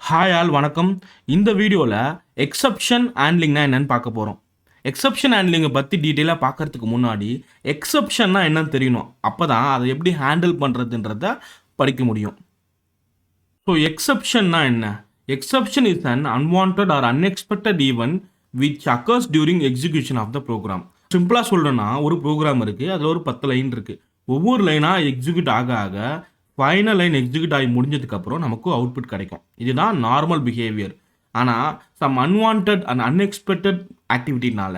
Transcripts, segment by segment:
Hi all வணக்கம். இந்த வீடியோவில் எக்ஸப்ஷன் ஹேண்ட்லிங்னா என்னன்னு பார்க்க போகிறோம். எக்ஸப்ஷன் ஹேண்ட்லிங்கை பற்றி டீட்டெயிலாக பார்க்கறதுக்கு முன்னாடி எக்ஸப்ஷன்னா என்னன்னு தெரியணும். அப்போ தான் அதை எப்படி ஹேண்டில் பண்ணுறதுன்றத படிக்க முடியும். ஸோ எக்ஸப்ஷன்னா என்ன? Exception is an unwanted or unexpected event which occurs during execution of the program. சிம்பிளாக சொல்கிறேன்னா, ஒரு ப்ரோக்ராம் இருக்குது, அதில் ஒரு 10 லைன் இருக்குது. ஒவ்வொரு லைனாக எக்ஸிக்யூட் ஆக ஆக ஃபைனல் லைன் எக்ஸிக்யூட் ஆகி முடிஞ்சதுக்கப்புறம் நமக்கு அவுட்புட் கிடைக்கும். இதுதான் நார்மல் பிஹேவியர். ஆனால் சம் அன்வான்ட் அண்ட் அன்எக்ஸ்பெக்டட் ஆக்டிவிட்டினால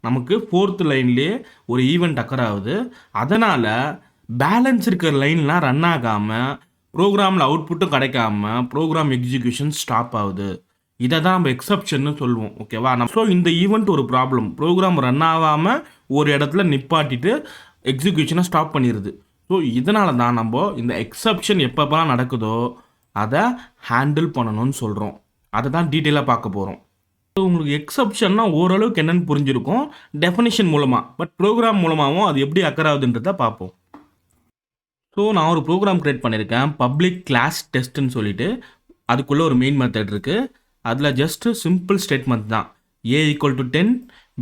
நமக்கு 4th லைன்லேயே ஒரு ஈவெண்ட் அக்கர் ஆகுது. அதனால் பேலன்ஸ் இருக்கிற லைன்லாம் ரன் ஆகாமல் ப்ரோக்ராமில் அவுட்புட்டும் கிடைக்காம ப்ரோக்ராம் எக்ஸிக்யூஷன் ஸ்டாப் ஆகுது. இதை தான் நம்ம எக்ஸப்ஷன்னு சொல்லுவோம். ஓகேவா? ஸோ இந்த ஈவெண்ட் ஒரு ப்ராப்ளம். ப்ரோக்ராம் ரன் ஆகாமல் ஒரு இடத்துல நிப்பாட்டிட்டு எக்ஸிக்யூஷனை ஸ்டாப் பண்ணிடுது. ஸோ இதனால தான் நம்ம இந்த எக்ஸப்ஷன் எப்பப்பெல்லாம் நடக்குதோ அதை ஹேண்டில் பண்ணணும்னு சொல்கிறோம். அதை தான் டீட்டெயிலாக பார்க்க போகிறோம். ஸோ உங்களுக்கு எக்ஸப்ஷன்னா ஓரளவுக்கு என்னென்னு புரிஞ்சிருக்கும் டெஃபினிஷன் மூலமாக. பட் ப்ரோக்ராம் மூலமாகவும் அது எப்படி அக்கர் ஆகுதுன்றதை பார்ப்போம். ஸோ நான் ஒரு ப்ரோக்ராம் க்ரியேட் பண்ணியிருக்கேன், பப்ளிக் கிளாஸ் டெஸ்ட்டுன்னு சொல்லிட்டு. அதுக்குள்ளே ஒரு மெயின் மெத்தட் இருக்குது. அதில் ஜஸ்ட்டு சிம்பிள் ஸ்டேட்மெண்ட் தான். A = 10,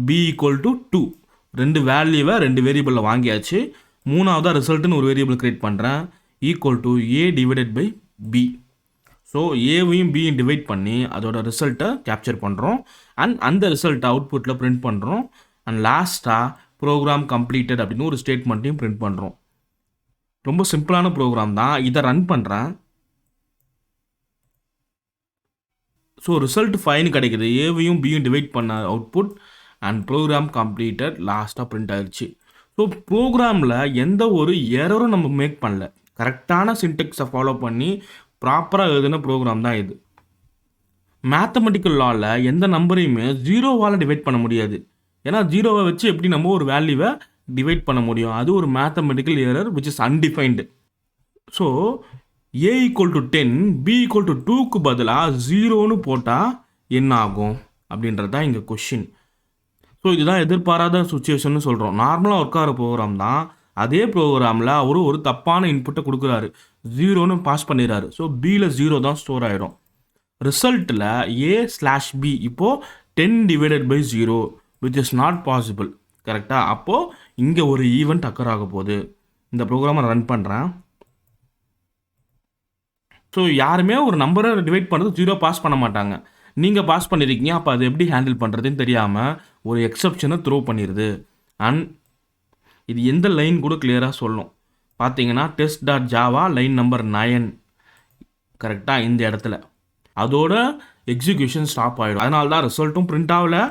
B = 2. 2 வேல்யூவை 2 வேரியபிளில் வாங்கியாச்சு. மூணாவதாக ரிசல்ட்டுன்னு ஒரு வேரியபிள் க்ரியேட் பண்ணுறேன், =A/B. ஸோ ஏவையும் பியும் டிவைட் பண்ணி அதோட ரிசல்ட்டை கேப்சர் பண்ணுறோம். அண்ட் அந்த ரிசல்ட்டை அவுட்புட்டில் பிரிண்ட் பண்ணுறோம். அண்ட் லாஸ்ட்டாக ப்ரோக்ராம் கம்ப்ளீட்டட் அப்படின்னு ஒரு ஸ்டேட்மெண்ட்டையும் பிரிண்ட் பண்ணுறோம். ரொம்ப சிம்பிளான ப்ரோக்ராம் தான். இதை ரன் பண்ணுறேன். ஸோ ரிசல்ட் 5 கிடைக்குது. ஏவையும் பியும் டிவைட் பண்ண அவுட்புட் அண்ட் ப்ரோக்ராம் கம்ப்ளீட்டட் லாஸ்ட்டாக பிரிண்ட் ஆயிடுச்சு. ஸோ ப்ரோக்ராமில் எந்த ஒரு எரரும் நம்ம மேக் பண்ணல. கரெக்டான சின்டெக்ஸை ஃபாலோ பண்ணி ப்ராப்பராக எழுதின ப்ரோக்ராம் தான் இது. மேத்தமெட்டிக்கல் லாவில் எந்த நம்பரையுமே 0வால் டிவைட் பண்ண முடியாது. ஏன்னா 0வை வச்சு எப்படி நம்ம ஒரு வேல்யூவை டிவைட் பண்ண முடியும்? அது ஒரு mathematical error which is undefined. So A = 10, B = 2க்கு பதிலாக 0ன்னு போட்டால் என்ன ஆகும் அப்படின்றது தான் இங்கே கொஷின். ஸோ இதுதான் எதிர்பாராத சுச்சுவேஷன் சொல்கிறோம். நார்மலாக ஒர்க் ஆகிற ப்ரோக்ராம் தான். அதே ப்ரோக்ராமில் அவரு ஒரு தப்பான இன்புட்டை கொடுக்குறாரு, 0ன்னு பாஸ் பண்ணிடுறாரு. ஸோ பியில் 0 தான் ஸ்டோர் ஆகிடும். ரிசல்ட்டில் A/B இப்போது 10/0 விச் இஸ் நாட் பாசிபிள். கரெக்டாக? அப்போது இங்கே ஒரு ஈவெண்ட் அக்கர் ஆக போகுது. இந்த ப்ரோக்ராமை ரன் பண்ணுறேன். ஸோ யாருமே ஒரு நம்பரை டிவைட் பண்ணுறது 0 பாஸ் பண்ண மாட்டாங்க. நீங்கள் பாஸ் பண்ணியிருக்கீங்க. அப்போ அது எப்படி ஹேண்டில் பண்ணுறதுன்னு தெரியாமல் ஒரு எக்ஸப்ஷனை த்ரோ பண்ணிடுது. அண்ட் இது எந்த லைன் கூட கிளியராக சொல்லும். பார்த்தீங்கன்னா test.java லைன் நம்பர் 9. கரெக்டாக இந்த இடத்துல அதோட எக்ஸிக்யூஷன் ஸ்டாப் ஆகிடும். அதனால தான் ரிசல்ட்டும் பிரிண்ட் ஆகலை,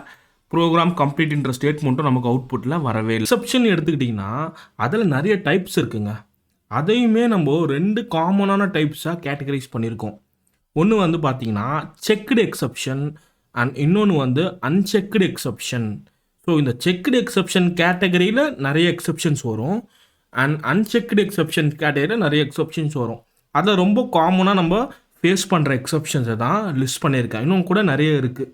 ப்ரோக்ராம் கம்ப்ளீட்ன்ற ஸ்டேட்மெண்ட்டும் நமக்கு அவுட்புட்டில் வரவே இல்லை. எக்ஸப்ஷன் எடுத்துக்கிட்டிங்கன்னா அதில் நிறைய டைப்ஸ் இருக்குங்க. அதையுமே நம்ம 2 காமனான டைப்ஸாக கேட்டகரைஸ் பண்ணியிருக்கோம். ஒன்று வந்து பார்த்தீங்கன்னா செக்டு எக்ஸப்ஷன் அண்ட் இன்னொன்று வந்து அன்செக்டு எக்ஸப்ஷன். ஸோ இந்த செக்டு எக்ஸப்ஷன் கேட்டகரியில் நிறைய எக்ஸப்ஷன்ஸ் வரும். அண்ட் அன்செக்டு எக்ஸப்ஷன் கேட்டகரியில் நிறைய எக்ஸப்ஷன்ஸ் வரும். அதில் ரொம்ப காமனாக நம்ம ஃபேஸ் பண்ணுற எக்ஸப்ஷன்ஸை தான் லிஸ்ட் பண்ணியிருக்கேன். இன்னும் கூட நிறைய இருக்குது.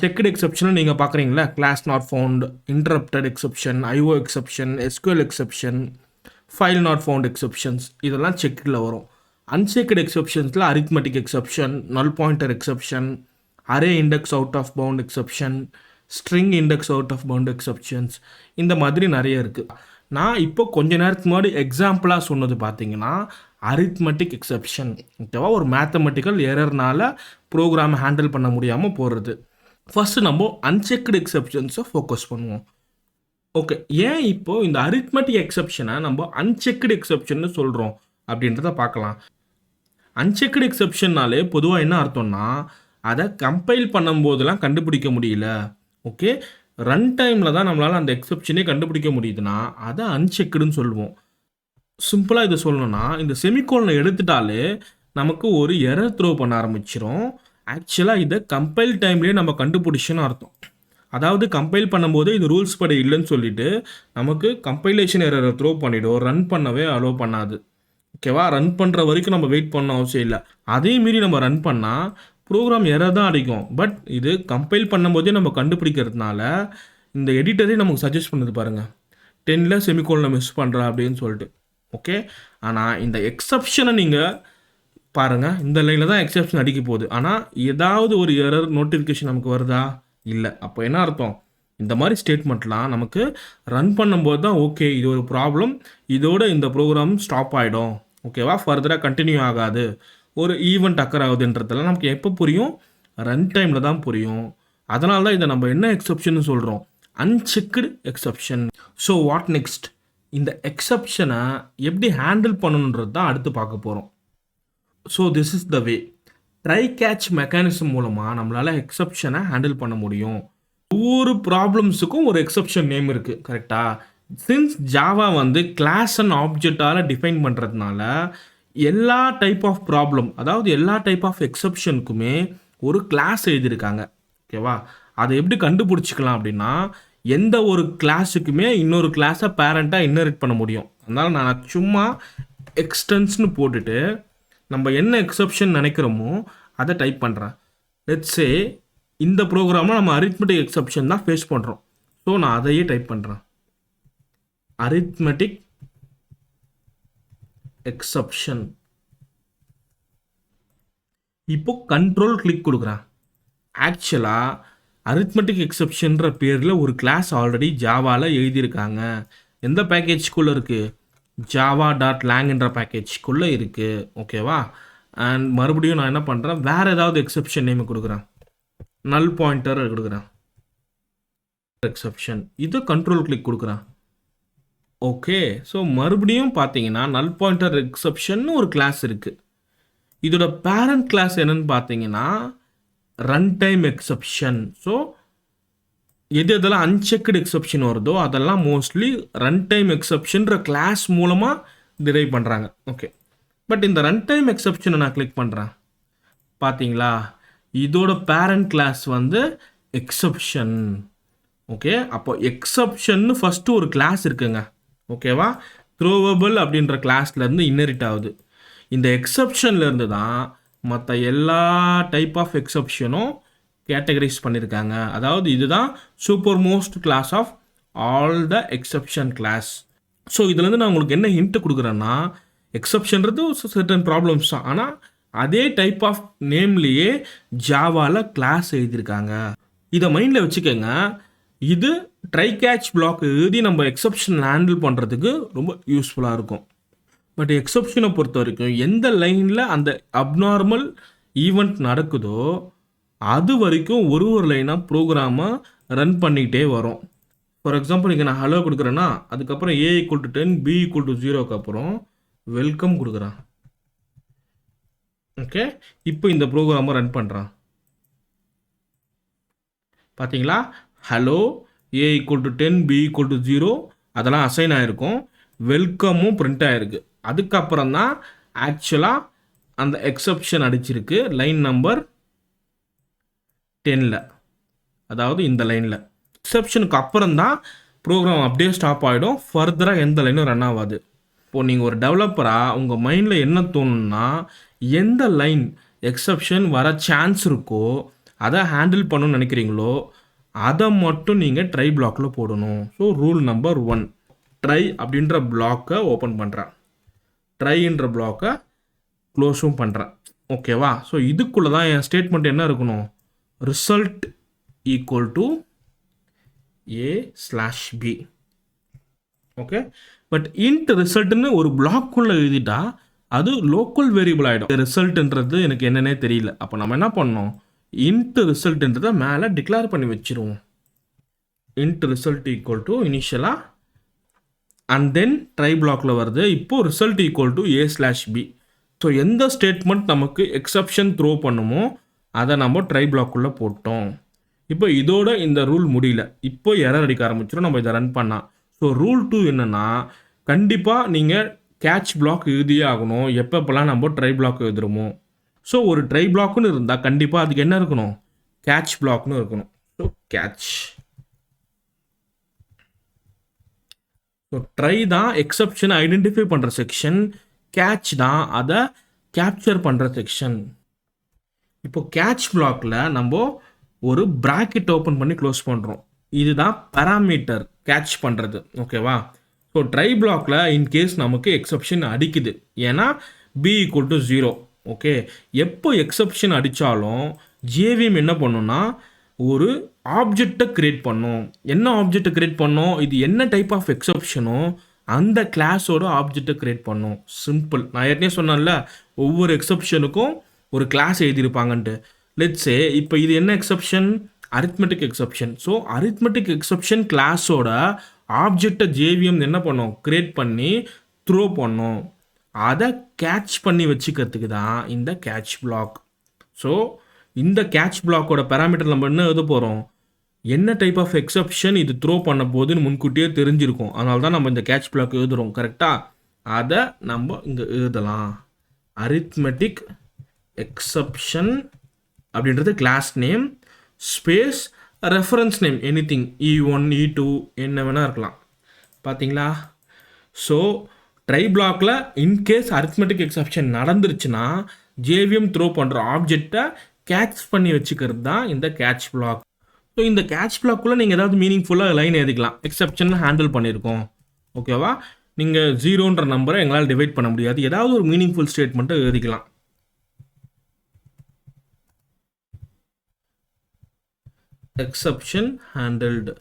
செக்டு எக்ஸப்ஷன் நீங்கள் பார்க்குறீங்களா, class not found, interrupted exception, IO exception, SQL exception, file not found exceptions, இதெல்லாம் செக்கில் வரும். அன்செக்டு எக்ஸப்ஷன்ஸில் arithmetic exception, null pointer exception, array index out of bound exception, string index out of bound exceptions, இந்த மாதிரி நிறைய இருக்குது. நான் இப்போ கொஞ்ச நேரத்துக்கு முன்னாடி எக்ஸாம்பிளாக சொன்னது பார்த்தீங்கன்னா அரித்மெட்டிக் எக்ஸப்ஷன். ஓகேவா? ஒரு மேத்தமெட்டிக்கல் எரர்னால ப்ரோக்ராமை ஹேண்டில் பண்ண முடியாமல் போகிறது. ஃபஸ்ட்டு நம்ம அன்செக்டு எக்ஸப்ஷன்ஸை ஃபோக்கஸ் பண்ணுவோம். ஓகே, ஏன் இப்போது இந்த அரித்மெட்டிக் எக்ஸப்ஷனை நம்ம அன்செக்டு எக்ஸப்ஷன்னு சொல்கிறோம் அப்படின்றத பார்க்கலாம். அன்செக்டு எக்ஸப்ஷன்னாலே பொதுவாக என்ன அர்த்தம்னா, அதை கம்பைல் பண்ணும்போதெல்லாம் கண்டுபிடிக்க முடியல. ஓகே, ரன் டைமில் தான் நம்மளால் அந்த எக்ஸப்ஷனே கண்டுபிடிக்க முடியுதுன்னா அதை அன்செக்டுன்னு சொல்லுவோம். சிம்பிளாக இதை சொல்லணும்னா, இந்த செமிகோலனை எடுத்துட்டாலே நமக்கு ஒரு எரர் த்ரோ பண்ண ஆரம்பிச்சிடும். ஆக்சுவலாக இதை கம்பைல் டைம்லேயே நம்ம கண்டுபிடிச்சுன்னு அர்த்தம். அதாவது கம்பைல் பண்ணும்போது இது ரூல்ஸ் படி இல்லைன்னு சொல்லிட்டு நமக்கு கம்பைலேஷன் எரரை த்ரோ பண்ணிவிடும், ரன் பண்ணவே அலோவ் பண்ணாது. ஓகேவா? ரன் பண்ணுற வரைக்கும் நம்ம வெயிட் பண்ண அவசியம் இல்லை. அதே மீறி நம்ம ரன் பண்ணால் ப்ரோக்ராம் எரர் தான் அடிக்கும். பட் இது கம்பைல் பண்ணும்போதே நம்ம கண்டுபிடிக்கிறதுனால இந்த எடிட்டரே நமக்கு சஜஸ்ட் பண்ணுது பாருங்கள், 10ல் செமிகோலனை மிஸ் பண்ணுறா அப்படின்னு சொல்லிட்டு. ஓகே, ஆனால் இந்த எக்ஸப்ஷனை நீங்கள் பாருங்கள், இந்த லைனில் தான் எக்ஸப்ஷன் அடிக்க போகுது. ஆனால் ஏதாவது ஒரு எரர் நோட்டிஃபிகேஷன் நமக்கு வருதா? இல்லை. அப்போ என்ன அர்த்தம்? இந்த மாதிரி ஸ்டேட்மெண்ட்லாம் நமக்கு ரன் பண்ணும்போது தான் ஓகே இது ஒரு ப்ராப்ளம், இதோட இந்த ப்ரோக்ராம் ஸ்டாப் ஆகிடும், ஓகேவா, ஃபர்தராக கண்டினியூ ஆகாது, ஒரு ஈவெண்ட் அக்கர் ஆகுதுன்றதெல்லாம் நமக்கு எப்போ புரியும்? ரன் டைமில் தான் புரியும். அதனால தான் இதை நம்ம என்ன எக்ஸப்ஷன் சொல்கிறோம்? Unchecked exception. So what next? இந்த எக்ஸப்ஷனை எப்படி ஹேண்டில் பண்ணணுன்றது தான் அடுத்து பார்க்க போகிறோம். So this is the way. Try catch mechanism மூலமாக நம்மளால் எக்ஸப்ஷனை ஹேண்டில் பண்ண முடியும். ஒவ்வொரு ப்ராப்ளம்ஸுக்கும் ஒரு எக்ஸப்ஷன் நேம் இருக்குது, கரெக்டாக? சின்ஸ் ஜாவா வந்து கிளாஸ் அண்ட் ஆப்ஜெக்டால் டிஃபைன் பண்ணுறதுனால எல்லா டைப் ஆஃப் ப்ராப்ளம், அதாவது எல்லா டைப் ஆஃப் எக்ஸப்ஷனுக்குமே ஒரு கிளாஸ் எழுதியிருக்காங்க, ஓகேவா? அதை எப்படி கண்டுபிடிச்சிக்கலாம் அப்படின்னா, எந்த ஒரு கிளாஸுக்குமே இன்னொரு கிளாஸை பேரண்ட்டாக இன்ஹெரிட் பண்ண முடியும். அதனால் நான் சும்மா எக்ஸ்டென்ஸ்னு போட்டுட்டு நம்ம என்ன எக்ஸப்ஷன் நினைக்கிறோமோ அதை டைப் பண்ணுறேன். லெட்ஸே இந்த ப்ரோக்ராமில் நம்ம அரித்மெட்டிக் எக்ஸப்ஷன் தான் ஃபேஸ் பண்ணுறோம். ஸோ நான் அதையே டைப் பண்ணுறேன், அரித்மெட்டிக் எக்ஸப்ஷன். இப்போ கண்ட்ரோல் கிளிக் கொடுக்குறேன். ஆக்சுவலாக அரித்மெட்டிக் எக்ஸப்ஷன்ற பேரில் ஒரு கிளாஸ் ஆல்ரெடி ஜாவாவில் எழுதியிருக்காங்க. எந்த பேக்கேஜ்குள்ளே இருக்குது? java.lang பேக்கேஜ்குள்ளே இருக்குது, ஓகேவா? அண்ட் மறுபடியும் நான் என்ன பண்ணுறேன், வேறு ஏதாவது எக்ஸப்ஷன் நேம் கொடுக்குறேன், நல் பாயிண்டர் கொடுக்குறேன், எக்ஸப்ஷன். இது கண்ட்ரோல் கிளிக் கொடுக்குறேன். ஓகே, ஸோ மறுபடியும் பார்த்தீங்கன்னா நல் பாயிண்டர் எக்ஸப்ஷன் ஒரு கிளாஸ் இருக்குது. இதோட பேரண்ட் கிளாஸ் என்னன்னு பார்த்தீங்கன்னா ரன் டைம் எக்ஸப்ஷன். ஸோ எதெல்லாம் அன்செக்டு எக்ஸப்ஷன் வருதோ அதெல்லாம் மோஸ்ட்லி ரன் டைம் எக்ஸப்ஷன்ற கிளாஸ் மூலமாக டிரைவ் பண்ணுறாங்க. ஓகே, பட் இந்த ரன் டைம் எக்ஸப்ஷனை நான் கிளிக் பண்ணுறேன், பார்த்தீங்களா? இதோட பேரண்ட் கிளாஸ் வந்து எக்ஸப்ஷன். ஓகே, அப்போ எக்ஸப்ஷன்னு ஃபஸ்ட்டு ஒரு கிளாஸ் இருக்குங்க, ஓகேவா? த்ரோவபிள் அப்படின்ற கிளாஸ்லேருந்து இன்ஹெரிட் ஆகுது. இந்த எக்ஸப்ஷன்லேருந்து தான் மற்ற எல்லா டைப் ஆஃப் எக்ஸப்ஷனும் கேட்டகரைஸ் பண்ணியிருக்காங்க. அதாவது இதுதான் super most class of all the exception class. So இதுலேருந்து நான் உங்களுக்கு என்ன ஹிண்ட் கொடுக்குறேன்னா, எக்ஸப்ஷன்றது சர்டன் ப்ராப்ளம்ஸ் தான், ஆனால் அதே டைப் ஆஃப் நேம்லேயே ஜாவாவில் கிளாஸ் எழுதியிருக்காங்க. இதை மைண்டில் வச்சுக்கோங்க. இது ட்ரை கேட்ச் பிளாக் எழுதி நம்ம எக்ஸப்ஷன் ஹேண்டில் பண்ணுறதுக்கு ரொம்ப யூஸ்ஃபுல்லாக இருக்கும். பட் எக்ஸப்ஷனை பொறுத்த வரைக்கும் எந்த லைனில் அந்த அப்நார்மல் ஈவெண்ட் நடக்குதோ அது வரைக்கும் ஒரு லைனாக ப்ரோக்ராமாக ரன் பண்ணிகிட்டே வரும். ஃபார் எக்ஸாம்பிள் இங்கே நான் ஹலோ கொடுக்குறேன்னா, அதுக்கப்புறம் A = 10 B = 0க்கு அப்புறம் வெல்கம் கொடுக்குறேன். ஓகே, இப்போ இந்த ப்ரோக்ராமை ரன் பண்ணுறான், பார்த்தீங்களா? ஹலோ, A = 10 B = 0 அதெல்லாம் அசைன் ஆகிருக்கும், வெல்கமும் பிரிண்ட் ஆகிருக்கு. அதுக்கப்புறம் தான் ஆக்சுவலாக அந்த எக்ஸப்ஷன் அடிச்சிருக்கு லைன் நம்பர் 10ல், அதாவது இந்த லைனில். எக்ஸப்ஷனுக்கு அப்புறம் தான் ப்ரோக்ராம் அப்படியே ஸ்டாப் ஆகிடும், ஃபர்தராக எந்த லைனும் ரன் ஆகாது. இப்போது நீங்கள் ஒரு டெவலப்பராக உங்கள் மைண்டில் என்ன தோணுன்னா, எந்த லைன் எக்ஸப்ஷன் வர சான்ஸ் இருக்கோ அதை ஹேண்டில் பண்ணணும்னு நினைக்கிறீங்களோ அதை மட்டும் நீங்கள் ட்ரை பிளாக்கில் போடணும். ஸோ ரூல் நம்பர் 1, ட்ரை அப்படின்ற பிளாக்கை ஓப்பன் பண்ணுறேன், ட்ரைன்ற பிளாக்கை க்ளோஸும் பண்ணுறேன், ஓகேவா? ஸோ இதுக்குள்ளே தான் என் ஸ்டேட்மெண்ட் என்ன இருக்கணும், result equal to A/B. Okay, but int ரிசல்ட்னு ஒரு பிளாக்குள்ளே எழுதிட்டா அது லோக்கல் வேரியபிள் ஆகிடும். ரிசல்ட்ன்றது எனக்கு என்னன்னே தெரியல. அப்போ நம்ம என்ன பண்ணோம், இன்ட் ரிசல்ட்ன்றதை மேலே டிக்ளேர் பண்ணி வச்சுருவோம். இன்ட் ரிசல்ட் ஈக்குவல் டு இனிஷியலாக அண்ட் தென் ட்ரை பிளாக்கில் வருது. இப்போது result equal to A/B. So எந்த ஸ்டேட்மெண்ட் நமக்கு எக்ஸப்ஷன் த்ரோ பண்ணுமோ அதை நம்ம ட்ரை பிளாக்குள்ளே போட்டோம். இப்போ இதோட இந்த ரூல் முடியல, இப்போ எரர் அடிக்க ஆரம்பிச்சிடும் நம்ம இதை ரன் பண்ணால். ஸோ ரூல் 2 என்னென்னா, கண்டிப்பாக நீங்கள் கேட்ச் பிளாக் எழுதியே ஆகணும் எப்பப்பெல்லாம் நம்ம ட்ரை பிளாக் எழுதுறோமோ. ஸோ ஒரு ட்ரை பிளாக்னு இருந்தால் கண்டிப்பாக அதுக்கு என்ன இருக்கணும், கேட்ச் பிளாக்னு இருக்கணும். So catch. ஸோ ட்ரை தான் எக்ஸப்ஷனை ஐடென்டிஃபை பண்ணுற செக்ஷன், கேட்ச் தான் அதை கேப்சர் பண்ணுற செக்ஷன். இப்போ கேட்ச் பிளாக்ல நம்ம ஒரு பிராக்கெட் ஓப்பன் பண்ணி க்ளோஸ் பண்ணுறோம், இதுதான் பேராமீட்டர் கேட்ச் பண்ணுறது, ஓகேவா? ஸோ ட்ரை பிளாக்ல இன்கேஸ் நமக்கு எக்ஸப்ஷன் அடிக்குது, ஏன்னா B = 0 ஓகே, எப்போ எக்ஸப்ஷன் அடித்தாலும் ஜேவிஎம் என்ன பண்ணுன்னா ஒரு ஆப்ஜெக்டை கிரியேட் பண்ணும். என்ன ஆப்ஜெக்டை கிரியேட் பண்ணும்? இது என்ன டைப் ஆஃப் எக்ஸப்ஷனோ அந்த கிளாஸோட ஆப்ஜெக்டை கிரியேட் பண்ணும். சிம்பிள். நான் ஏற்கனவே சொன்னேன்ல, ஒவ்வொரு எக்ஸப்ஷனுக்கும் ஒரு கிளாஸ் எழுதியிருப்பாங்கன்ட்டு. லெட்ஸே இப்போ இது என்ன exception? Arithmetic exception. So arithmetic exception கிளாஸோட ஆப்ஜெக்டை ஜேவிஎம் என்ன பண்ணும்? கிரியேட் பண்ணி த்ரோ பண்ணும். அதை கேட்ச் பண்ணி வச்சுக்கிறதுக்கு தான் இந்த கேட்ச் பிளாக். ஸோ இந்த கேட்ச் பிளாக்கோட பேராமீட்டர் நம்ம என்ன எழுத போகிறோம்? என்ன டைப் ஆஃப் எக்ஸப்ஷன் இது த்ரோ பண்ண போகுதுன்னு முன்கூட்டியே தெரிஞ்சிருக்கும். அதனால தான் நம்ம இந்த கேட்ச் பிளாக் எழுதுகிறோம். கரெக்டாக? அதை நம்ம இங்கே எழுதலாம். அரித்மெட்டிக் எக்ஸப்ஷன் அப்படின்றது class name space reference name anything E1 E2 என்ன வேணால் இருக்கலாம். பார்த்தீங்களா? ஸோ ட்ரை பிளாக்ல இன்கேஸ் அரித்மெட்டிக் எக்ஸப்ஷன் நடந்துருச்சுன்னா ஜேவிஎம் த்ரோ பண்ணுற ஆப்ஜெக்டை கேட்ச் பண்ணி வச்சுக்கிறது தான் இந்த கேட்ச் பிளாக். ஸோ இந்த கேட்ச் பிளாக்குள்ளே நீங்கள் ஏதாவது மீனிங்ஃபுல்லாக லைன் எழுதிக்கலாம். எக்ஸப்ஷன் ஹேண்டில் பண்ணியிருக்கோம். ஓகேவா? நீங்கள் 0ன்ற நம்பரை எங்களால் டிவைட் பண்ண முடியாது. ஏதாவது ஒரு மீனிங்ஃபுல் ஸ்டேட்மெண்ட்டை எழுதிக்கலாம். Exception handled.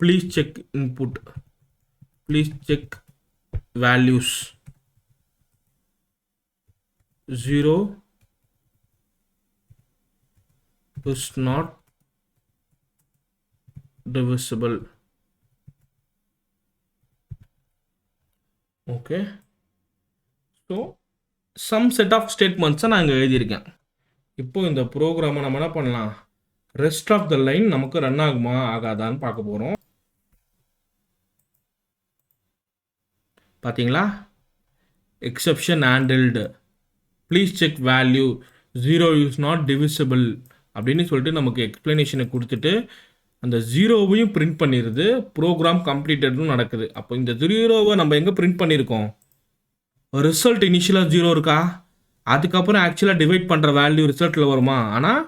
Please check input. Please check values. 0 is not divisible. Okay. So some set of statements நான் இங்கே எழுதியிருக்கேன். இப்போ இந்த ப்ரோக்ராமை நம்ம என்ன பண்ணலாம்? ரெஸ்ட் ஆஃப் த லைன் நமக்கு ரன் ஆகுமா ஆகாதான்னு பார்க்க போகிறோம். பார்த்தீங்களா? Exception handled. Please check value 0 is not divisible அப்படின்னு சொல்லிட்டு நமக்கு எக்ஸ்பிளனேஷனை கொடுத்துட்டு அந்த 0வையும் பிரிண்ட் பண்ணிடுது. ப்ரோக்ராம் கம்ப்ளீட்டட்னு நடக்குது. அப்போ இந்த 0வை நம்ம எங்கே பிரிண்ட் பண்ணியிருக்கோம்? ரிசல்ட் இனிஷியலாக 0 இருக்கா? அதுக்கப்புறம் ஆக்சுவலாக டிவைட் பண்ணுற வேல்யூ ரிசல்ட்டில் வருமா? ஆனால்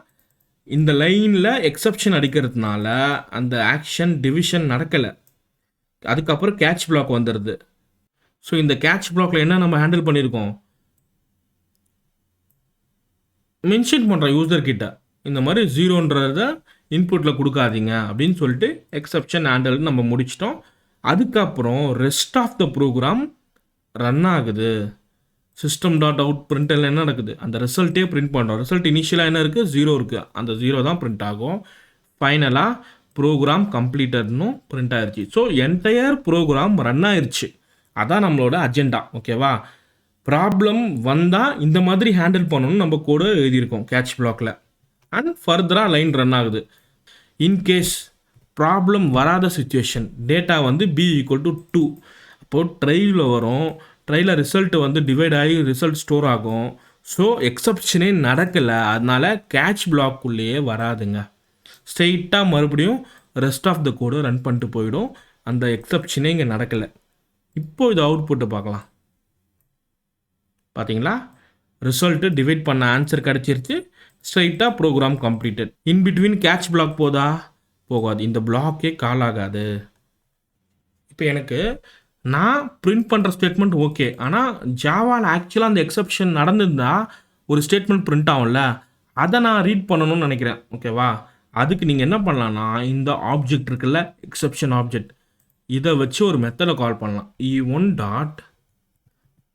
இந்த லைனில் எக்ஸப்ஷன் அடிக்கிறதுனால அந்த ஆக்ஷன் டிவிஷன் நடக்கலை. அதுக்கப்புறம் கேட்ச் பிளாக் வந்துடுது. ஸோ இந்த கேட்ச் பிளாக்ல என்ன நம்ம ஹேண்டில் பண்ணியிருக்கோம்? மென்ஷன் பண்ணுறோம் யூசர் கிட்ட, இந்த மாதிரி 0ன்றத இன்புட்டில் கொடுக்காதீங்க அப்படின்னு சொல்லிட்டு எக்ஸப்ஷன் ஹேண்டில் நம்ம முடிச்சிட்டோம். அதுக்கப்புறம் rest of the program run ஆகுது. சிஸ்டம் டாட் அவுட் பிரிண்டில் என்ன நடக்குது? அந்த ரிசல்ட்டே பிரிண்ட் பண்ணுறோம். ரிசல்ட் இனிஷியலாக என்ன இருக்குது? 0 இருக்குது. அந்த 0 தான் பிரிண்ட் ஆகும். ஃபைனலாக ப்ரோக்ராம் கம்ப்ளீட்டட்னு பிரிண்ட் ஆயிடுச்சு. ஸோ என்டையர் ப்ரோக்ராம் ரன் ஆயிடுச்சு. அதான் நம்மளோட அஜெண்டா. ஓகேவா? ப்ராப்ளம் வந்தால் இந்த மாதிரி ஹேண்டில் பண்ணணும்னு நம்ம கூட எழுதியிருக்கோம் கேட்ச் பிளாக்ல. அண்ட் ஃபர்தராக லைன் ரன் ஆகுது. இன்கேஸ் ப்ராப்ளம் வராத சுச்சுவேஷன், டேட்டா வந்து b = 2, அப்போது ட்ரையில் வரும். ட்ரையில் ரிசல்ட் வந்து டிவைட் ஆகி ரிசல்ட் ஸ்டோர் ஆகும். ஸோ எக்ஸப்ஷனே நடக்கலை. அதனால கேட்ச் பிளாக்குள்ளேயே வராதுங்க. ஸ்ட்ரெயிட்டாக மறுபடியும் rest of the code run பண்ணிட்டு போயிடும். அந்த எக்ஸப்ஷனே இங்கே நடக்கலை. இப்போ இது அவுட்புட்டை பார்க்கலாம். பார்த்தீங்களா? ரிசல்ட்டு டிவைட் பண்ண ஆன்சர் கிடச்சிருச்சு. ஸ்ட்ரைட்டாக program completed. In between catch block போதா? போகாது. இந்த பிளாக்கே கால் ஆகாது. இப்போ எனக்கு நான் பிரிண்ட் பண்ணுற ஸ்டேட்மெண்ட் ஓகே, ஆனால் ஜாவாவில் ஆக்சுவலாக அந்த எக்ஸப்ஷன் நடந்திருந்தால் ஒரு ஸ்டேட்மெண்ட் பிரிண்ட் ஆகும்ல, அதை நான் ரீட் பண்ணணும்னு நினைக்கிறேன். ஓகேவா? அதுக்கு நீங்கள் என்ன பண்ணலான்னா, இந்த ஆப்ஜெக்ட் இருக்குல்ல, எக்ஸப்ஷன் ஆப்ஜெக்ட், இதை வச்சு ஒரு மெத்தடை கால் பண்ணலாம். E1 dot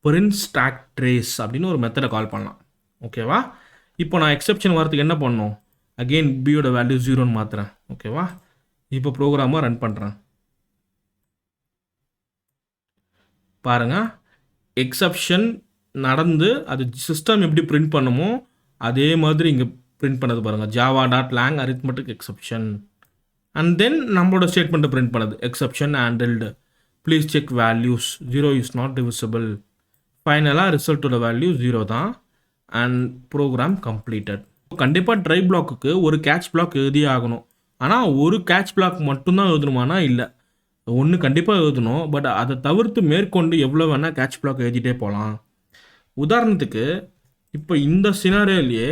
print stack trace அப்படின்னு ஒரு மெத்தடை கால் பண்ணலாம். ஓகேவா? இப்போ நான் எக்ஸப்ஷன் வரதுக்கு என்ன பண்ணணும்? அகெயின் பியோட வேல்யூ 0ன்னு மாற்றுறேன். ஓகேவா? இப்போ ப்ரோக்ராமாக ரன் பண்ணுறேன். பாருங்கள், எக்ஸப்ஷன் நடந்து அது சிஸ்டம் எப்படி பிரிண்ட் பண்ணுமோ அதே மாதிரி இங்கே பிரிண்ட் பண்ணது பாருங்கள். Java dot lang arithmetic exception. And then நம்மளோட ஸ்டேட்மெண்ட்டை பிரிண்ட் பண்ணுது. Exception handled. Please check values 0 is not divisible. ஃபைனலாக ரிசல்ட்டோட வேல்யூ 0 தான். And program completed. கண்டிப்பாக ட்ரை பிளாக்குக்கு ஒரு கேட்ச் பிளாக் எழுதியே ஆகணும். ஆனால் ஒரு கேட்ச் பிளாக் மட்டும்தான் எழுதணுமானா இல்லை, ஒன்று கண்டிப்பாக எழுதணும். பட் அதை தவிர்த்து மேற்கொண்டு எவ்வளோ வேணால் கேட்ச் பிளாக் எழுதிட்டே போகலாம். உதாரணத்துக்கு இப்போ இந்த சினாரியோலேயே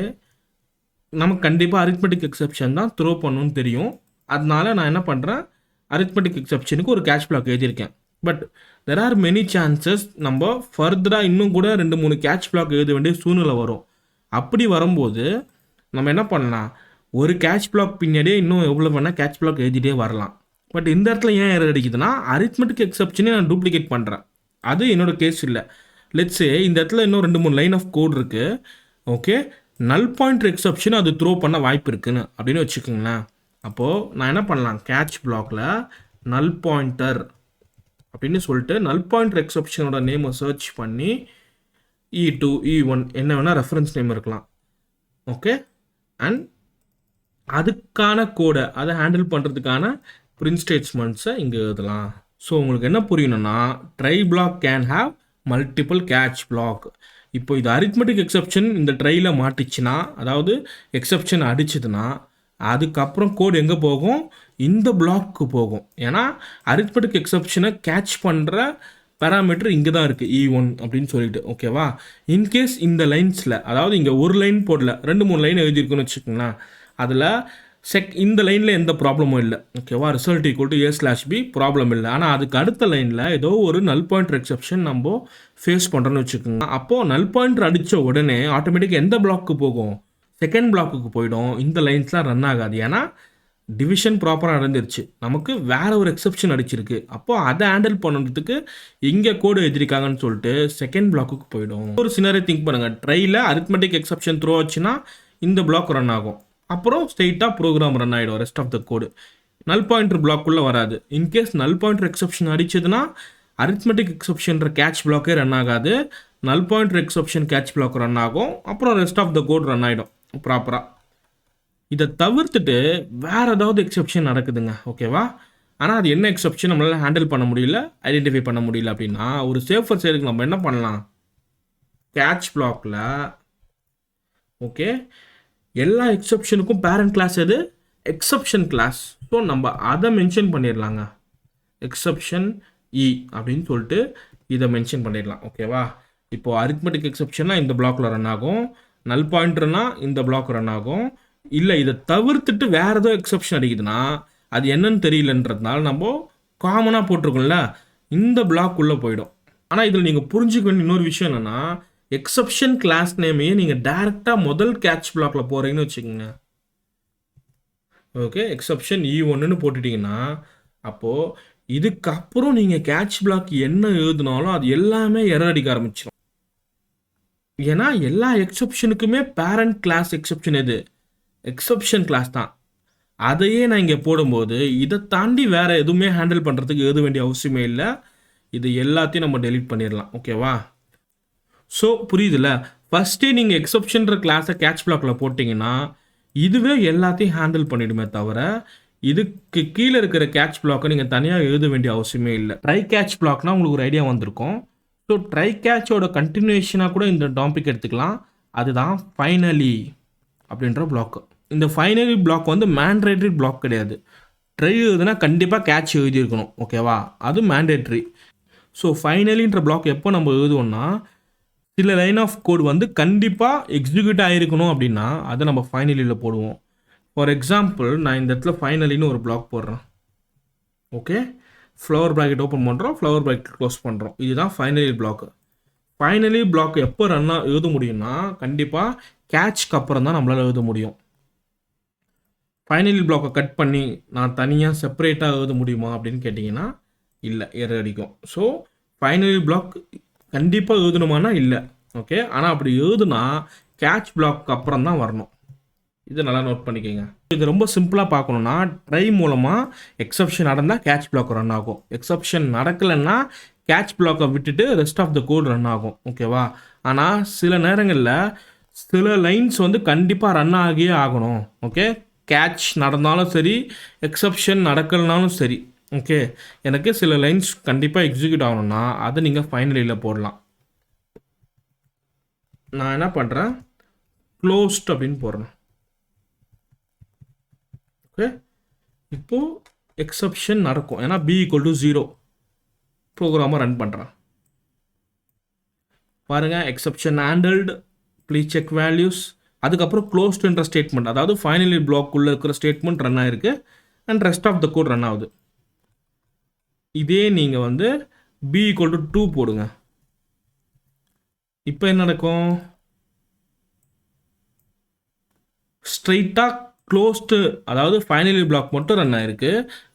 நமக்கு கண்டிப்பாக அரித்மெட்டிக் எக்ஸப்ஷன் தான் த்ரோ பண்ணணும்னு தெரியும். அதனால நான் என்ன பண்ணுறேன், அரித்மெட்டிக் எக்ஸப்ஷனுக்கு ஒரு கேட்ச் பிளாக் எழுதியிருக்கேன். But there are many chances நம்ம ஃபர்தராக இன்னும் கூட 2-3 கேட்ச் பிளாக் எழுத வேண்டிய சூழ்நிலை வரும். அப்படி வரும்போது நம்ம என்ன பண்ணலாம், ஒரு கேட்ச் பிளாக் பின்னாடியே இன்னும் எவ்வளோ வேணால் கேட்ச் பிளாக் எழுதிட்டே வரலாம். பட் இந்த இடத்துல ஏன் எரர் அடிக்குதுன்னா, அரித்மெட்டிக் எக்ஸப்ஷனே நான் டூப்ளிகேட் பண்ணுறேன். அது என்னோட கேஸ் இல்லை. லெட்ஸே இந்த இடத்துல இன்னும் 2-3 லைன் ஆஃப் கோட் இருக்குது. ஓகே, நல் பாயிண்டர் எக்ஸப்ஷன் அது த்ரோ பண்ண வாய்ப்பு இருக்குன்னு அப்படின்னு வச்சுக்கோங்களேன். அப்போது நான் என்ன பண்ணலாம், கேட்ச் பிளாக்ல நல் பாயிண்டர் அப்படின்னு சொல்லிட்டு நல் பாயிண்டர் எக்ஸப்ஷனோட நேமை சர்ச் பண்ணி E2 E1 என்ன வேணால் ரெஃபரன்ஸ் நேம் இருக்கலாம். ஓகே, அண்ட் அதுக்கான கோடை அதை ஹேண்டில் பண்ணுறதுக்கான பிரிண்ட் ஸ்டேட்மெண்ட்ஸை இங்கே எழுதலாம். ஸோ உங்களுக்கு என்ன புரியணும்னா, try block can have multiple catch block. இப்போ இது அரித்மெட்டிக் எக்ஸப்ஷன் இந்த ட்ரையில் மாட்டிச்சுன்னா, அதாவது எக்ஸப்ஷன் அடிச்சதுன்னா, அதுக்கப்புறம் கோடு எங்கே போகும், இந்த பிளாக்கு போகும். ஏன்னா அரித்மெட்டிக் எக்ஸப்ஷனை கேட்ச் பண்ணுற பேராமீட்டர் இங்கே தான் இருக்குது, E1 அப்படின்னு சொல்லிட்டு. ஓகேவா, இன்கேஸ் இந்த லைன்ஸில், அதாவது இங்கே ஒரு லைன் போடல 2-3 லைன் எழுதியிருக்குன்னு வச்சுக்கோங்களேன், அதில் இந்த லைனில் எந்த ப்ராப்ளமும் இல்லை. ஓகேவா, result equal to A/B problem இல்லை. ஆனால் அதுக்கு அடுத்த லைனில் ஏதோ ஒரு நல் பாயிண்டர் எக்ஸப்ஷன் நம்ம ஃபேஸ் பண்ணுறோன்னு வச்சுக்கோங்க. அப்போது நல் பாயிண்டர் அடித்த உடனே ஆட்டோமேட்டிக்காக எந்த பிளாக்கு போகும், செகண்ட் பிளாக்குக்கு போயிடும். இந்த லைன்ஸ்லாம் ரன் ஆகாது. ஏன்னா டிவிஷன் ப்ராப்பராக நடந்துருச்சு, நமக்கு வேற ஒரு எக்ஸப்ஷன் அடிச்சிருக்கு. அப்போது அதை ஹேண்டில் பண்ணுறதுக்கு இங்கே கோடு எழுதிருக்காங்கன்னு சொல்லிட்டு செகண்ட் பிளாக்குக்கு போயிடும். ஒரு சினாரியோ திங்க் பண்ணுங்கள், ட்ரையில் அரித்மெட்டிக் எக்ஸப்ஷன் த்ரோ ஆச்சுன்னா இந்த பிளாக் ரன் ஆகும், அப்புறம் ஸ்ட்ரெயிட்டாக ப்ரோக்ராம் ரன் ஆகிடும். Rest of the code null pointer பிளாக்குள்ளே வராது. இன்கேஸ் நல் பாயிண்டர் எக்ஸப்ஷன் அடிச்சதுன்னா அரித்மெட்டிக் எக்ஸப்ஷன்ற கேட்ச் பிளாக்கே ரன் ஆகாது, null pointer exception catch block run ஆகும், அப்புறம் rest of the code run ஆகிடும் ப்ராப்பராக. இதை தவிர்த்துட்டு வேறு ஏதாவது எக்ஸப்ஷன் நடக்குதுங்க. ஓகேவா, ஆனால் அது என்ன எக்ஸப்ஷன் நம்மளால் ஹேண்டில் பண்ண முடியல, ஐடென்டிஃபை பண்ண முடியல அப்படின்னா, ஒரு சேஃபர் சைடுக்கு நம்ம என்ன பண்ணலாம், கேட்ச் பிளாக்ல ஓகே எல்லா எக்ஸப்ஷனுக்கும் பேரண்ட் கிளாஸ் எது, எக்ஸப்ஷன் கிளாஸ். ஸோ நம்ம அதை மென்ஷன் பண்ணிடலாங்க, எக்ஸப்ஷன் இ அப்படின்னு சொல்லிட்டு இதை மென்ஷன் பண்ணிடலாம். ஓகேவா, இப்போது அரித்மெட்டிக் எக்ஸப்ஷன்னா இந்த பிளாக்ல ரன் ஆகும், நல் பாயிண்டர்னா இந்த பிளாக் ரன் ஆகும். இல்லை இதை தவிர்த்துட்டு வேறு ஏதோ எக்ஸப்ஷன் அடிக்குதுன்னா அது என்னன்னு தெரியலன்றதுனால நம்ம காமனாக போட்டிருக்கோம்ல, இந்த பிளாக் உள்ளே போயிடும். ஆனால் இதில் நீங்கள் புரிஞ்சுக்க வேண்டிய இன்னொரு விஷயம் என்னென்னா, எக்ஸப்ஷன் கிளாஸ் நேமையே நீங்கள் டைரெக்டாக முதல் கேட்ச் பிளாக்ல போகிறீங்கன்னு வச்சுக்கோங்க. ஓகே, எக்ஸப்ஷன் E1ன்னு போட்டுட்டிங்கன்னா அப்போது இதுக்கப்புறம் நீங்கள் கேட்ச் பிளாக் என்ன எழுதுனாலும் அது எல்லாமே எரர் அடிக்க ஆரம்பிச்சிடும். ஏன்னா எல்லா எக்ஸப்ஷனுக்குமே பேரண்ட் கிளாஸ் எக்ஸப்ஷன் எது, எக்ஸப்ஷன் கிளாஸ் தான். அதையே நான் இங்கே போடும்போது இதை தாண்டி வேறு எதுவுமே ஹேண்டில் பண்ணுறதுக்கு எழுத வேண்டிய அவசியமே இல்லை. இது எல்லாத்தையும் நம்ம டெலீட் பண்ணிடலாம். ஓகேவா, ஸோ புரியுதுல்ல, ஃபஸ்ட்டே நீங்கள் எக்ஸப்ஷன்ற கிளாஸை கேட்ச் பிளாக்கில் போட்டிங்கன்னா இதுவே எல்லாத்தையும் ஹேண்டில் பண்ணிடுமே தவிர இதுக்கு கீழே இருக்கிற கேட்ச் பிளாக்கை நீங்கள் தனியாக எழுத வேண்டிய அவசியமே இல்லை. ட்ரை கேட்ச் பிளாக்னால் உங்களுக்கு ஒரு ஐடியா வந்திருக்கும். ஸோ ட்ரை கேட்சோட கண்டினியூஷனாக கூட இந்த டாபிக் எடுத்துக்கலாம். அதுதான் ஃபைனலி அப்படின்ற பிளாக். இந்த ஃபைனலி பிளாக் வந்து மேண்டேட்ரி பிளாக் கிடையாது. ட்ரை எழுதுனா கண்டிப்பாக கேட்ச் எழுதியிருக்கணும். ஓகேவா, அது மேண்டேட்ரி. ஸோ ஃபைனலின்ற பிளாக் எப்போ நம்ம எழுதுவோம்னா, சில லைன் ஆஃப் கோட் வந்து கண்டிப்பாக எக்ஸிக்யூட் ஆகிருக்கணும் அப்படின்னா அதை நம்ம ஃபைனலியில் போடுவோம். ஃபார் எக்ஸாம்பிள் நான் இந்த இடத்துல ஃபைனலின்னு ஒரு பிளாக் போடுறேன். ஓகே, ஃப்ளவர் ப்ராக்கெட் ஓப்பன் பண்ணுறோம், ஃப்ளவர் ப்ராக்கெட் க்ளோஸ் பண்ணுறோம். இதுதான் ஃபைனலி பிளாக்கு. ஃபைனலி பிளாக் எப்போ ரன்னாக எழுத முடியும்னா கண்டிப்பாக கேட்ச்க்கு அப்புறம் தான் நம்மளால் எழுத முடியும். ஃபைனலி பிளாக்கை கட் பண்ணி நான் தனியாக செப்பரேட்டாக எழுத முடியுமா அப்படின்னு கேட்டிங்கன்னா இல்லை, எரர் அடிக்கும். ஸோ ஃபைனலி பிளாக் கண்டிப்பாக எழுதணுமானா இல்லை. ஓகே, ஆனால் அப்படி எழுதுனா கேட்ச் பிளாக்கு அப்புறம் தான் வரணும். இதை நல்லா நோட் பண்ணிக்கோங்க. இது ரொம்ப சிம்பிளாக பார்க்கணுன்னா, ட்ரை மூலமாக எக்ஸப்ஷன் நடந்தால் கேட்ச் பிளாக் ரன் ஆகும், எக்ஸப்ஷன் நடக்கலைன்னா கேட்ச் பிளாக்கை விட்டுட்டு rest of the code run ஆகும். ஓகேவா, ஆனால் சில நேரங்களில் சில லைன்ஸ் வந்து கண்டிப்பாக ரன் ஆகியே ஆகணும். ஓகே, கேட்ச் நடந்தாலும் சரி, எக்ஸப்ஷன் நடக்கலனாலும் சரி. ஓகே, எனக்கு சில லைன்ஸ் கண்டிப்பாக எக்ஸிக்யூட் ஆகணும்னா அதை நீங்கள் ஃபைனலியில் போடலாம். நான் என்ன பண்ணுறேன், க்ளோஸ்ட் அப்படின்னு போடுறேன். ஓகே, இப்போது எக்ஸப்ஷன் நடக்கும். ஏன்னா B = 0 ப்ரோக்ராமை ரன் பண்ணுறேன். பாருங்கள், exception handled, please check values, அதுக்கப்புறம் க்ளோஸ்டுன்ற ஸ்டேட்மெண்ட், அதாவது ஃபைனலி பிளாக்குள்ளே இருக்கிற ஸ்டேட்மெண்ட் ரன் ஆகிருக்கு and rest of the code run ஆகுது. இதே நீங்கள் வந்து b = 2 போடுங்க. இப்போ என்ன நடக்கும்? ஸ்ட்ரைட்டாக க்ளோஸ்டு, அதாவது ஃபைனலி பிளாக் மட்டும் ரன் ஆயிருக்கு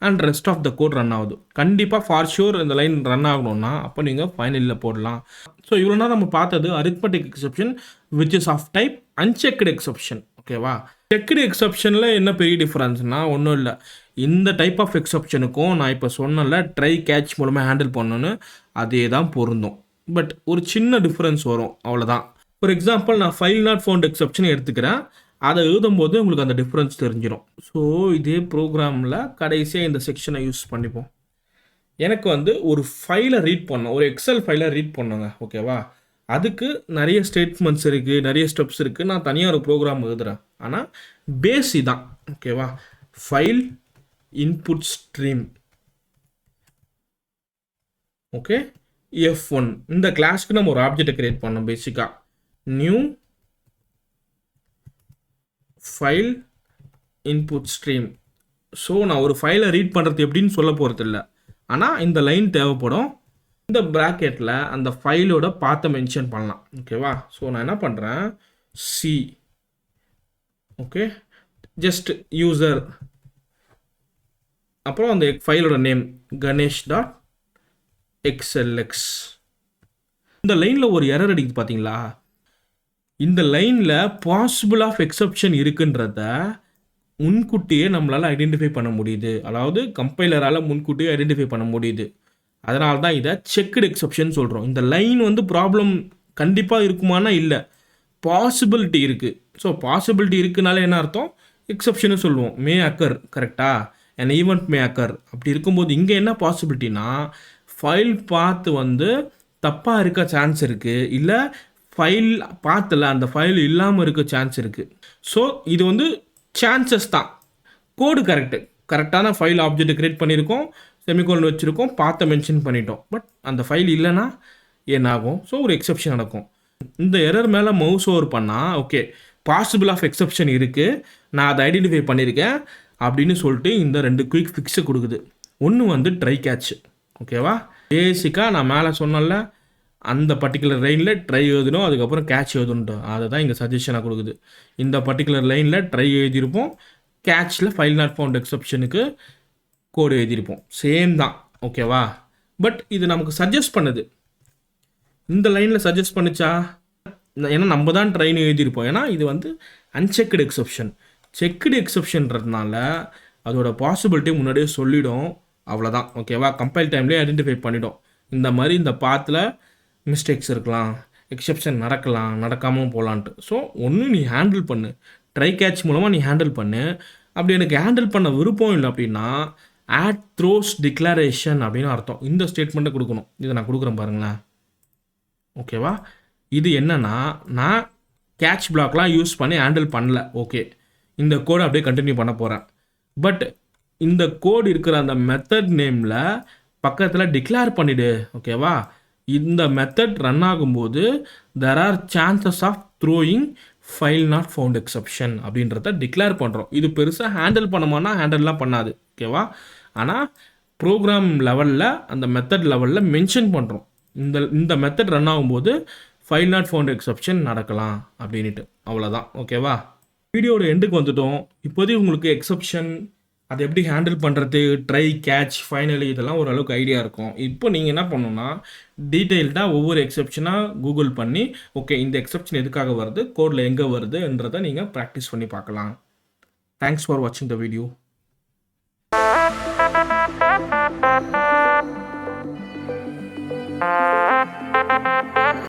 and rest of the code run ஆகுது. கண்டிப்பாக ஃபார் ஷூர் இந்த லைன் ரன் ஆகணும்னா அப்போ நீங்கள் ஃபைனலியில் போடலாம். ஸோ இவ்வளோ நேரம் நம்ம பார்த்தது arithmetic exception which is of type unchecked exception. ஓகேவா? செக்டு எக்ஸெப்ஷனில் என்ன பெரிய டிஃப்ரென்ஸ்னால் ஒன்றும் இல்லை. இந்த டைப் ஆஃப் எக்ஸெப்ஷனுக்கும் நான் இப்போ சொன்னல ட்ரை கேட்ச் மூலமாக ஹேண்டில் பண்ணணுன்னு அதே தான் பொருந்தும். பட் ஒரு சின்ன டிஃப்ரென்ஸ் வரும், அவ்வளோதான். ஃபார் எக்ஸாம்பிள் நான் ஃபைல் நாட் ஃபவுண்ட் எக்ஸெப்ஷன் எடுத்துக்கிறேன். அதை எழுதும்போது உங்களுக்கு அந்த டிஃப்ரென்ஸ் தெரிஞ்சிடும். ஸோ இதே ப்ரோக்ராமில் கடைசியாக இந்த செக்ஷனை யூஸ் பண்ணிப்போம். எனக்கு வந்து ஒரு ஃபைலை ரீட் பண்ணோம், ஒரு எக்ஸல் ஃபைலை ரீட் பண்ணுங்க. ஓகேவா? அதுக்கு நிறைய ஸ்டேட்மெண்ட்ஸ் இருக்குது, நிறைய ஸ்டெப்ஸ் இருக்குது. நான் தனியாக ஒரு ப்ரோக்ராம் எழுதுகிறேன். ஆனால் பேஸ் இதான். ஓகேவா? File input stream, okay, F1 இந்த கிளாஸ்க்கு நம்ம ஒரு ஆப்ஜெக்டை கிரியேட் பண்ணோம். பேசிக்காக new file input stream. So நான் ஒரு ஃபைலை ரீட் பண்ணுறது எப்படின்னு சொல்ல போகிறது இல்லை. ஆனால் இந்த லைன் தேவைப்படும். இந்த ப்ராக்கெட்டில் அந்த ஃபைலோட பாத்தை மென்ஷன் பண்ணலாம். ஓகேவா? ஸோ நான் என்ன பண்ணுறேன், சி, ஓகே, ஜஸ்ட் யூசர், அப்புறம் அந்த ஃபைலோட நேம் ganesh.xlx. இந்த லைனில் ஒரு எரர் அடிக்குது பார்த்தீங்களா? இந்த லைனில் பாசிபிள் ஆஃப் எக்ஸப்ஷன் இருக்குன்றத முன்கூட்டியே நம்மளால் ஐடென்டிஃபை பண்ண முடியுது. அதாவது கம்பைலரால் முன்கூட்டியே ஐடென்டிஃபை பண்ண முடியுது. அதனால தான் இதை செக்டு எக்ஸப்ஷன் சொல்கிறோம். இந்த லைன் வந்து ப்ராப்ளம் கண்டிப்பாக இருக்குமானா இல்லை, பாசிபிலிட்டி இருக்குது. ஸோ பாசிபிலிட்டி இருக்குனால என்ன அர்த்தம், எக்ஸப்ஷனு சொல்லுவோம். மே அக்கர், கரெக்டாக, அண்ட் ஈவெண்ட் மே அக்கர். அப்படி இருக்கும்போது இங்கே என்ன பாசிபிலிட்டினா, ஃபைல் பாத்து வந்து தப்பாக இருக்க சான்ஸ் இருக்குது, இல்லை ஃபைல் பார்த்துல அந்த ஃபைல் இல்லாமல் இருக்க சான்ஸ் இருக்குது. ஸோ இது வந்து சான்சஸ் தான். கோடு கரெக்டான ஃபைல் ஆப்ஜெக்ட் கிரியேட் பண்ணியிருக்கோம், செமிகோலன் வச்சுருக்கோம், பார்த்த மென்ஷன் பண்ணிட்டோம். பட் அந்த ஃபைல் இல்லைன்னா என்ன ஆகும்? ஸோ ஒரு எக்ஸப்ஷன் நடக்கும். இந்த எரர் மேலே மவுஸ் ஓவர் பண்ணால் ஓகே பாசிபிள் ஆஃப் எக்ஸப்ஷன் இருக்குது, நான் அதை ஐடென்டிஃபை பண்ணியிருக்கேன் அப்படின்னு சொல்லிட்டு இந்த 2 குயிக் ஃபிக்ஸை கொடுக்குது. ஒன்று வந்து ட்ரை கேட்ச். ஓகேவா? பேசிக்காக நான் மேலே சொன்னல அந்த பர்டிகுலர் லைனில் ட்ரை எழுதணும், அதுக்கப்புறம் கேட்ச் எழுதணுன்ட்டு அதை தான் இங்கே சஜஷனாக கொடுக்குது. இந்த பர்டிகுலர் லைனில் ட்ரை எழுதியிருப்போம், கேட்சில் ஃபைல் நாட் ஃபவுண்ட் எக்ஸப்ஷனுக்கு கோடு எழுதியிருப்போம். சேம் தான். ஓகேவா? பட் இது நமக்கு சஜஸ்ட் பண்ணுது. இந்த லைனில் சஜஸ்ட் பண்ணிச்சா? ஏன்னா நம்ம தான் ட்ரைன்னு எழுதியிருப்போம். ஏன்னா இது வந்து அன்செக்டு எக்ஸப்ஷன். செக்டு எக்ஸப்ஷன்றதுனால அதோட பாசிபிலிட்டி முன்னாடியே சொல்லிடும். அவ்வளோதான். ஓகேவா? கம்பைல் டைம்லேயே ஐடென்டிஃபை பண்ணிடும். இந்த மாதிரி இந்த பாத்தில் மிஸ்டேக்ஸ் இருக்கலாம், எக்ஸப்ஷன் நடக்கலாம், நடக்காமல் போகலான்ட்டு. ஸோ ஒன்று நீ ஹேண்டில் பண்ணு, ட்ரை கேட்ச் மூலமாக நீ ஹேண்டில் பண்ணு. அப்படி எனக்கு ஹேண்டில் பண்ண விருப்பம் இல்லை அப்படின்னா ஆட் த்ரோஸ் டிக்ளரேஷன் அப்படின்னு அர்த்தம். இந்த ஸ்டேட்மெண்ட்டை கொடுக்கணும். இதை நான் கொடுக்குறேன் பாருங்களேன். ஓகேவா? இது என்னன்னா, நான் கேட்ச் பிளாக்லாம் யூஸ் பண்ணி ஹேண்டில் பண்ணல. ஓகே, இந்த கோடை அப்படியே கண்டினியூ பண்ண போகிறேன். பட் இந்த கோடு இருக்கிற அந்த மெத்தட் நேமில் பக்கத்தில் டிக்ளேர் பண்ணிவிடு. ஓகேவா? இந்த மெத்தட் ரன் ஆகும்போது there are chances of throwing file not found exception அப்படின்றத டிக்ளேர் பண்ணுறோம். இது பெருசாக ஹேண்டில் பண்ணமானா ஹேண்டில்லாம் பண்ணாது. ஓகேவா? ஆனால் ப்ரோக்ராம் லெவலில் அந்த மெத்தட் லெவலில் மென்ஷன் பண்ணுறோம். இந்த மெத்தட் ரன் ஆகும்போது ஃபைல் நாட் ஃபவுண்ட் எக்ஸப்ஷன் நடக்கலாம் அப்படின்ட்டு. அவ்வளோதான். ஓகேவா? வீடியோட எண்டுக்கு வந்துட்டோம். இப்போதைக்கு உங்களுக்கு எக்ஸப்ஷன் அதை எப்படி ஹேண்டில் பண்ணுறது, ட்ரை கேட்ச் ஃபைனலி இதெல்லாம் ஓரளவுக்கு ஐடியா இருக்கும். இப்போ நீங்கள் என்ன பண்ணணும்னா டீட்டெயில்டாக ஒவ்வொரு எக்ஸப்ஷனாக கூகுள் பண்ணி ஓகே இந்த எக்ஸப்ஷன் எதுக்காக வருது, கோடில் எங்கே வருதுன்றதை நீங்கள் ப்ராக்டிஸ் பண்ணி பார்க்கலாம். தேங்க்ஸ் ஃபார் வாட்சிங் த வீடியோ.